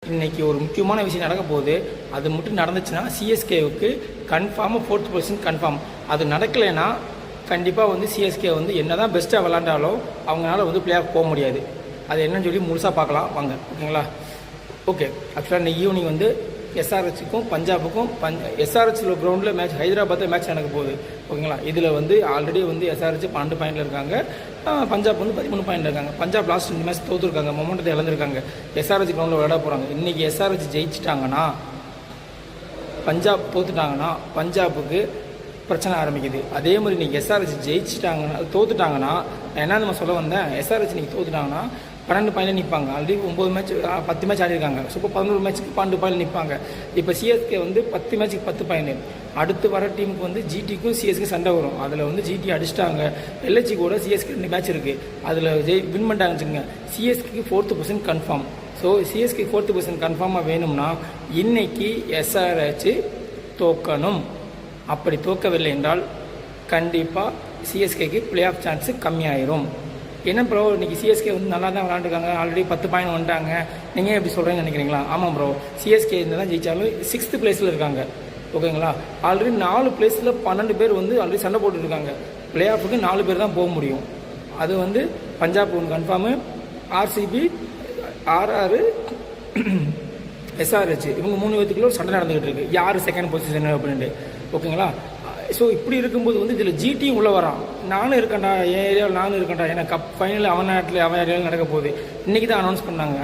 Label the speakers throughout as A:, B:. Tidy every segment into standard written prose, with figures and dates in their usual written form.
A: இன்றைக்கி ஒரு முக்கியமான விஷயம் நடக்க போகுது. அது மட்டும் நடந்துச்சுன்னா சிஎஸ்கேவுக்கு கன்ஃபார்மாக 4th பொசிஷன் கன்ஃபார்ம். அது நடக்கலைன்னா கண்டிப்பாக வந்து சிஎஸ்கே வந்து என்ன தான் பெஸ்ட்டாக விளாண்டாலும் அவங்களால வந்து பிளே ஆஃப் போக முடியாது. அது என்னன்னு சொல்லி முழுசாக பார்க்கலாம் வாங்க. ஓகேங்களா? ஓகே, ஆக்சுவலாக இன்னைக்கு ஈவினிங் வந்து எஸ்ஆர்ஹெச்சுக்கும் பஞ்சாபுக்கும் எஸ்ஆர்ஹெச் கிரவுண்டில் மேட்ச், ஹைதராபாத்தில் மேட்ச் நடக்க போகுது. ஓகேங்களா? இதில் வந்து ஆல்ரெடி வந்து எஸ்ஆர்ஹெச் 12 பாயிண்டில் இருக்காங்க, பஞ்சாப் வந்து 13 பாயிண்டில் இருக்காங்க. பஞ்சாப் லாஸ்ட் 2 மேட்ச் தோற்றுருக்காங்க, மொமெண்டத்தை இழந்திருக்காங்க. எஸ்ஆர்ஹெச் கிரவுண்டில் விளையாட போகிறாங்க. இன்றைக்கி எஸ்ஆர்ஹெச் ஜெயிச்சிட்டாங்கன்னா, பஞ்சாப் தோற்றுட்டாங்கன்னா பஞ்சாபுக்கு பிரச்சனை ஆரம்பிக்குது. அதே மாதிரி இன்றைக்கி எஸ்ஆர்ஹெச் ஜெயிச்சிட்டாங்கன்னா, தோற்றுட்டாங்கன்னா, நான் என்ன நம்ம சொல்ல வந்தேன், எஸ்ஆர்ஹெச் இன்றைக்கி தோற்றுட்டாங்கன்னா 12 பாயிண்டில் நிற்பாங்க. ஆல்ரெடி 9 மேட்ச் 10 மேட்ச் ஆடிருக்காங்க. ஸோ இப்போ 11 மேட்ச்சுக்கு 12 பாயிண்டில் நிற்பாங்க. இப்போ சிஎஸ்கே வந்து 10 மேட்ச்சுக்கு 10 பாயிண்ட். அடுத்து வர டீமுக்கு வந்து ஜிடிக்கும் சிஎஸ்கே சண்டை வரும். அதில் வந்து ஜிடி அடிச்சிட்டாங்க. எல்ஹெச்சி கூட சிஎஸ்கே 2 மேட்ச் இருக்குது, அதில் வின் பண்ணிட்டாங்கன்னு வச்சுக்கோங்க. சிஎஸ்கேக்கு 4th position confirm. So CSK 4th position கன்ஃபார்மாக வேணும்னா இன்னைக்கு எஸ்ஆர்ஹெச் தோக்கணும். அப்படி தோக்கவில்லை என்றால் கண்டிப்பாக சிஎஸ்கேக்கு பிளே ஆஃப் சான்ஸு கம்மியாயிரும். என்ன ப்ரோ, இன்றைக்கி சிஎஸ்கே வந்து நல்லா தான் விளாண்டுருக்காங்க, ஆல்ரெடி 10 பாயிண்ட் வந்துட்டாங்க, நீங்கள் எப்படி சொல்கிறீங்கன்னு நினைக்கிறீங்களா? ஆமாம் ப்ரோ, சிஎஸ்கே இந்த தான் ஜெயித்தாலும் 6th பிளேஸில் இருக்காங்க. ஓகேங்களா? ஆல்ரெடி 4 பிளேஸில் 12 பேர் வந்து ஆல்ரெடி சண்டை போட்டுருக்காங்க. பிளே ஆஃபுக்கு 4 பேர் தான் போக முடியும். அது வந்து பஞ்சாப் ஒன்று கன்ஃபார்மு, ஆர்சிபி, ஆர்ஆர், எஸ்ஆர்ஹெச் இவங்க 3 பேத்துக்குள்ள சண்டை நடந்துகிட்டு இருக்கு, யார் செகண்ட் பொசிஷன் அப்படின்ட்டு. ஓகேங்களா? ஸோ இப்படி இருக்கும்போது வந்து இதில் ஜிடியும் உள்ளே வரான். நானும் இருக்கேன்டா, என் ஏரியாவில் நானும் இருக்கேன்டா, ஏன்னா கப் ஃபைனல் அவன் நாட்டில் அவன் ஏரியாவில் நடக்க போகுது. இன்றைக்கி தான் அனௌன்ஸ் பண்ணாங்க.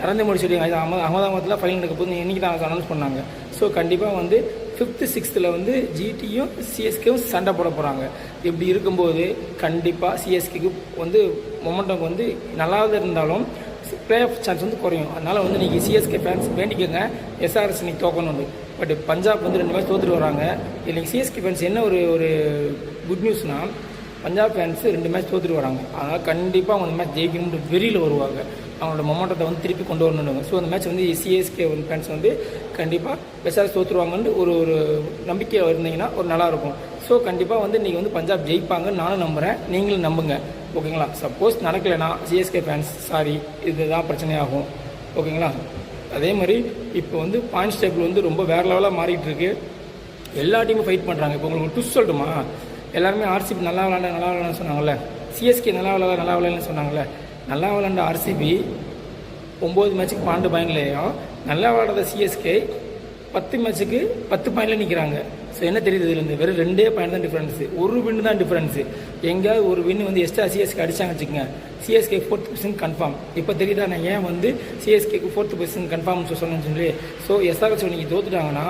A: நரேந்திர மோடி ஸ்டேடியம் அகமதாபாத்தில் ஃபைனல் நடக்க போகுது, இன்றைக்கி தான் அனௌன்ஸ் பண்ணாங்க. ஸோ கண்டிப்பாக வந்து 5th 6th வந்து ஜிடியும் சிஎஸ்கேவும் சண்டை போட போகிறாங்க. இப்படி இருக்கும்போது கண்டிப்பாக சிஎஸ்கேக்கு வந்து மொமெண்டம் வந்து நல்லாவது இருந்தாலும் பிளே ஆஃப் சான்ஸ் வந்து குறையும். அதனால் வந்து இன்றைக்கி சிஎஸ்கே ஃபேன்ஸ் வேண்டிக்கோங்க, எஸ்ஆர்எஸ் இன்றைக்கி தோக்கணும் வந்து. பட் பஞ்சாப் வந்து 2 மேட்ச் தோற்றுட்டு வராங்க. இன்றைக்கி சிஎஸ்கே ஃபேன்ஸ் என்ன ஒரு குட் நியூஸ்னால், பஞ்சாப் ஃபேன்ஸ் 2 மேட்ச் தோற்றுட்டு வராங்க. அதனால் கண்டிப்பாக அவங்க அந்த மேட்ச் ஜெயிக்கணும்னு வெளியில் வருவாங்க. அவங்களோட மொமெண்டத்தை வந்து திருப்பி கொண்டு வரணுங்க. ஸோ அந்த மேட்ச் வந்து சிஎஸ்கே ஃபேன்ஸ் வந்து கண்டிப்பாக எஸ்ஆர்எஸ் தோற்றுருவாங்கன்னு ஒரு நம்பிக்கை இருந்தீங்கன்னா ஒரு நல்லாயிருக்கும். ஸோ கண்டிப்பாக வந்து இன்றைக்கி வந்து பஞ்சாப் ஜெயிப்பாங்கன்னு நானும் நம்புகிறேன், நீங்களும் நம்புங்க. ஓகேங்களா? சப்போஸ் நடக்கலைன்னா சிஎஸ்கே ஃபேன்ஸ் சாரி, இதுதான் பிரச்சனையாகும். ஓகேங்களா? அதே மாதிரி இப்போ வந்து பாயிண்ட்ஸ் டேபிள் வந்து ரொம்ப வேறு லெவலாக மாறிட்டு இருக்கு. எல்லா டீமும் ஃபைட் பண்ணுறாங்க. இப்போ உங்களுக்கு ட்விஸ்ட் சொல்லட்டுமா? எல்லாருமே ஆர்சிபி நல்லா விளாண்டான்னு சொன்னாங்கல்ல, சிஎஸ்கே நல்லா விளையாடலன்னு சொன்னாங்கல்ல. நல்லா விளாண்ட ஆர்சிபி 9 மேட்ச்சுக்கு 12 பாயிண்ட்லேயும், நல்லா விளாடாத சிஎஸ்கே 10 மேட்ச்சுக்கு 10 பாயிண்டில் நிற்கிறாங்க. ஸோ என்ன தெரியுது, இதுலேருந்து வெறும் 2 பாயிண்ட் தான் டிஃப்ரென்ஸு, ஒரு வின்னு தான் டிஃப்ரென்ஸு. எங்கேயாவது ஒரு வின்னு வந்து எக்ஸ்ட்ரா சிஎஸ்கே அடிச்சாங்க வச்சுக்கோங்க, சிஎஸ்கே 4th பொசிஷன் கன்ஃபார்ம். இப்போ தெரியுதா நான் ஏன் வந்து சிஎஸ்கேக்கு 4th பொசிஷன் கன்ஃபார்ம் சொன்னேன்னு சொல்லி. ஸோ எஸ்ஆர்ஹெச் இன்னைக்கு தோத்துட்டாங்கன்னா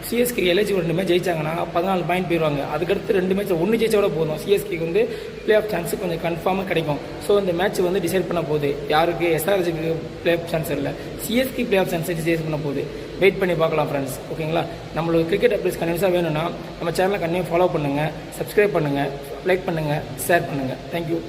A: சிஎஸ்கே எல்ஹெச்சி 2 மேட்ச் ஜெயிச்சாங்கன்னா 14 பாயிண்ட் போயிடுவாங்க. அதுக்கடுத்து 2 மேட்ச் 1 ஜெயிச்சோட போதும், சிஎஸ்கேக்கு வந்து பிளே ஆஃப் சான்ஸ் கொஞ்சம் கன்ஃபார்மாக கிடைக்கும். ஸோ இந்த மேட்ச் வந்து டிசைட் பண்ண போகுது யாருக்கு, எஸ்ஆர்ஹெச்சுக்கு பிளே ஆஃப் சான்ஸ் இல்லை, CSK play off chance decide பண்ண போகுது. வெயிட் பண்ணி பார்க்கலாம் ஃப்ரெண்ட்ஸ். ஓகேங்களா? நம்மளுக்கு கிரிக்கெட் அப்டேட்ஸ் கண்டிப்பாக வேணும்னா நம்ம சேனலை கண்டிப்பாக ஃபாலோ பண்ணுங்கள், சப்ஸ்கிரைப் பண்ணுங்கள், லைக் பண்ணுங்கள், ஷேர் பண்ணுங்கள். தேங்க்யூ.